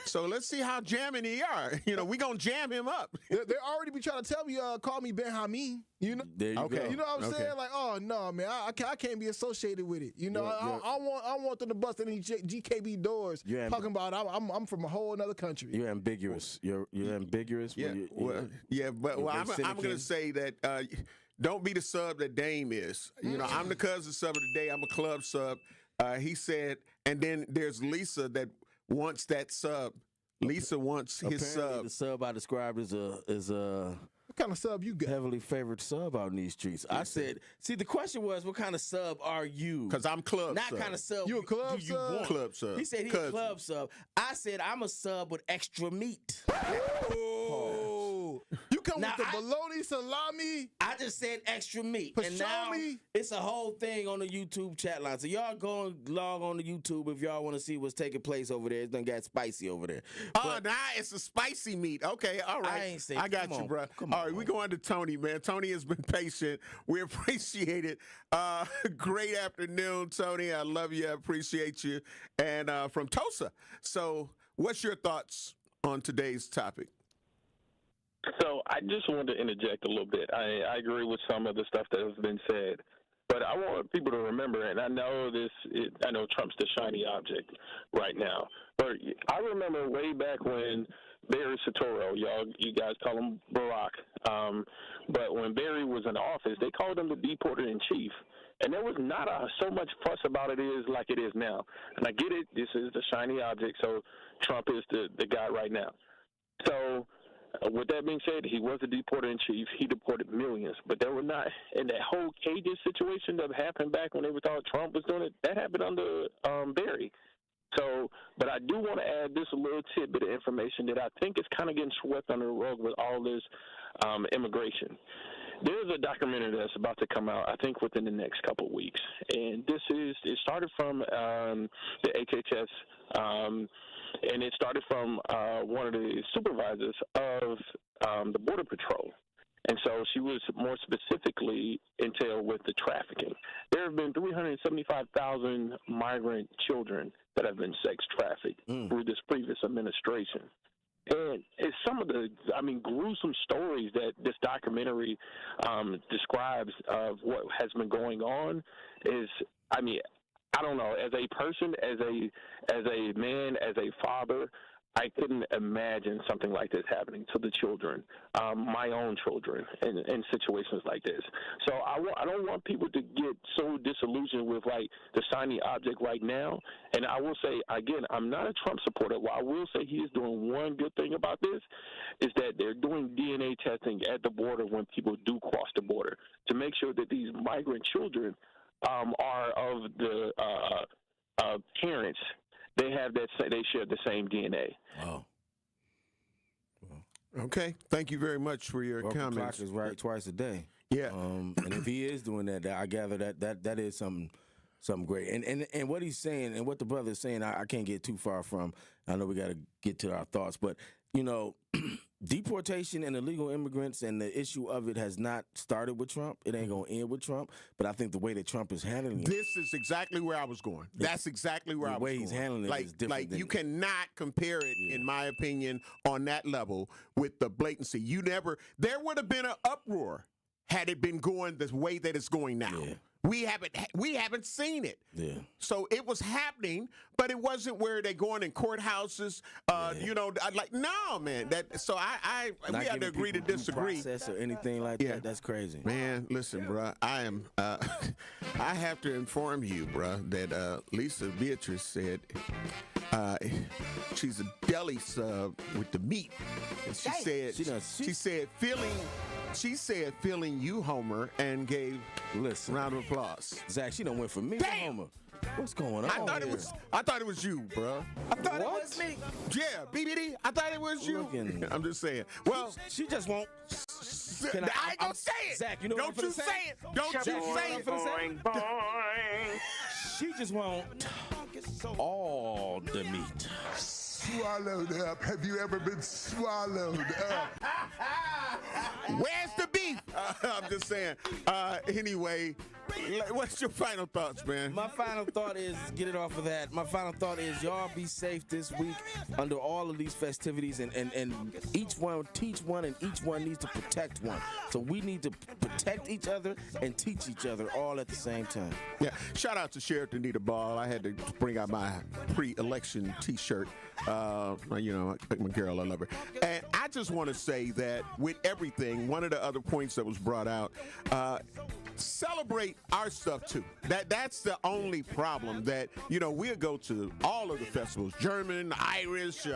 So let's see how jamming he are. We gonna jam him up. They already be trying to tell me, call me Benjamin. There you go. You know what I'm saying? Like, oh no, man, I can't be associated with it. I want them to bust any GKB doors. Talking about I'm from a whole another country. You're ambiguous. You're ambiguous. Yeah. But I'm gonna say that don't be the sub that Dame is. I'm the cousin sub of the day. I'm a club sub. He said, and then there's Lisa that wants that sub. Lisa wants his sub. The sub I described as a what kind of sub you got? Heavily favored sub out in these streets. I said, the question was, what kind of sub are you? Because I'm club Not sub. kind of sub. You a club do you sub? Want? Club sub. He said he's a club sub. I said I'm a sub with extra meat. You come with the bologna salami. I just said extra meat. Pastrami. And now it's a whole thing on the YouTube chat line. So y'all go and log on to YouTube if y'all want to see what's taking place over there. It's done got spicy over there. It's a spicy meat. Okay, all right. I got you, bro. All right, we going to Tony, man. Tony has been patient. We appreciate it. Great afternoon, Tony. I love you. I appreciate you. And from Tulsa. So what's your thoughts on today's topic? So I just wanted to interject a little bit. I agree with some of the stuff that has been said, but I want people to remember, and I know I know Trump's the shiny object right now, but I remember way back when Barry Soetoro, you guys call him Barack, but when Barry was in office, they called him the deporter-in-chief. And there was not so much fuss about it like it is now. And I get it. This is the shiny object, so Trump is the guy right now. So with that being said, he was a deporter-in-chief. He deported millions. But there were not – and that whole cages situation that happened back when they thought Trump was doing it, that happened under Barry. So, but I do want to add this little tidbit of information that I think is kind of getting swept under the rug with all this immigration. There's a documentary that's about to come out, I think, within the next couple of weeks. And it started from the HHS, and it started from one of the supervisors of the Border Patrol. And so she was more specifically entailed with the trafficking. There have been 375,000 migrant children that have been sex trafficked through this previous administration. And it's some of the, gruesome stories that this documentary describes of what has been going on is, I don't know, as a person, as a man, as a father, I couldn't imagine something like this happening to the children, my own children, in situations like this. So I don't want people to get so disillusioned with, like, the shiny object right now. And I will say, again, I'm not a Trump supporter. What I will say he is doing one good thing about this is that they're doing DNA testing at the border when people do cross the border to make sure that these migrant children are of the parents. They have that. They share the same DNA. Oh. Okay. Thank you very much for your comments. Clock is right twice a day. Yeah. And if he is doing that, I gather that is something great. And what he's saying and what the brother is saying, I can't get too far from. I know we got to get to our thoughts, but deportation and illegal immigrants and the issue of it has not started with Trump. It ain't going to end with Trump. But I think the way that Trump is handling it. This is exactly where I was going. That's exactly where I was going. The way he's handling it is different. Like you cannot compare it, in my opinion, on that level with the blatancy. There would have been an uproar had it been going the way that it's going now. Yeah. We haven't seen it. Yeah. So it was happening, but it wasn't where they're going in courthouses. No, man. We had to agree to disagree. Process or anything like that. That's crazy. Man, listen, bro. I have to inform you, bro, that Lisa Beatrice said she's a deli sub with the meat, and she said feeling you, Homer, and gave a round of applause. Zach, she done went for me, Homer. What's going on? I thought it was you, bro. I thought it was me. Yeah, BBD. I thought it was you. I'm just saying. Well, she just won't. I ain't gonna say it. Zach, you know what I'm Don't you say it. Don't you say it. She just won't all the meat. Swallowed up. Have you ever been swallowed up? Where's the beef? I'm just saying. Anyway, what's your final thoughts, man? My final thought is, get it off of that. My final thought is, y'all be safe this week under all of these festivities, and each one teach one, and each one needs to protect one. So we need to protect each other and teach each other all at the same time. Yeah. Shout out to Sheriff Anita Ball. I had to bring out my pre-election T-shirt. My girl, I love her. And I just want to say that with everything, one of the other points that was brought out, celebrate our stuff too. That's the only problem that, we'll go to all of the festivals, German, Irish,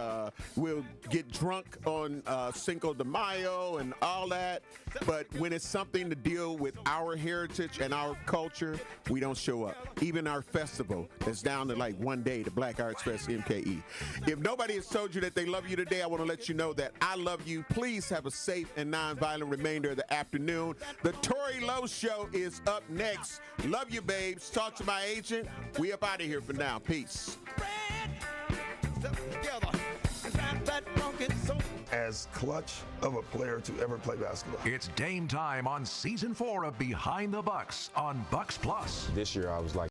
we'll get drunk on Cinco de Mayo and all that. But when it's something to deal with our heritage and our culture, we don't show up. Even our festival that's down to like one day, the Black Arts Fest MKE. If nobody has told you that they love you today, I want to let you know that I love you. Please have a safe and nonviolent remainder of the afternoon. The Tory Lowe Show is up next. Love you, babes. Talk to my agent. We up out of here for now. Peace. As clutch of a player to ever play basketball. It's Dame time on season 4 of Behind the Bucks on Bucks Plus. This year I was like,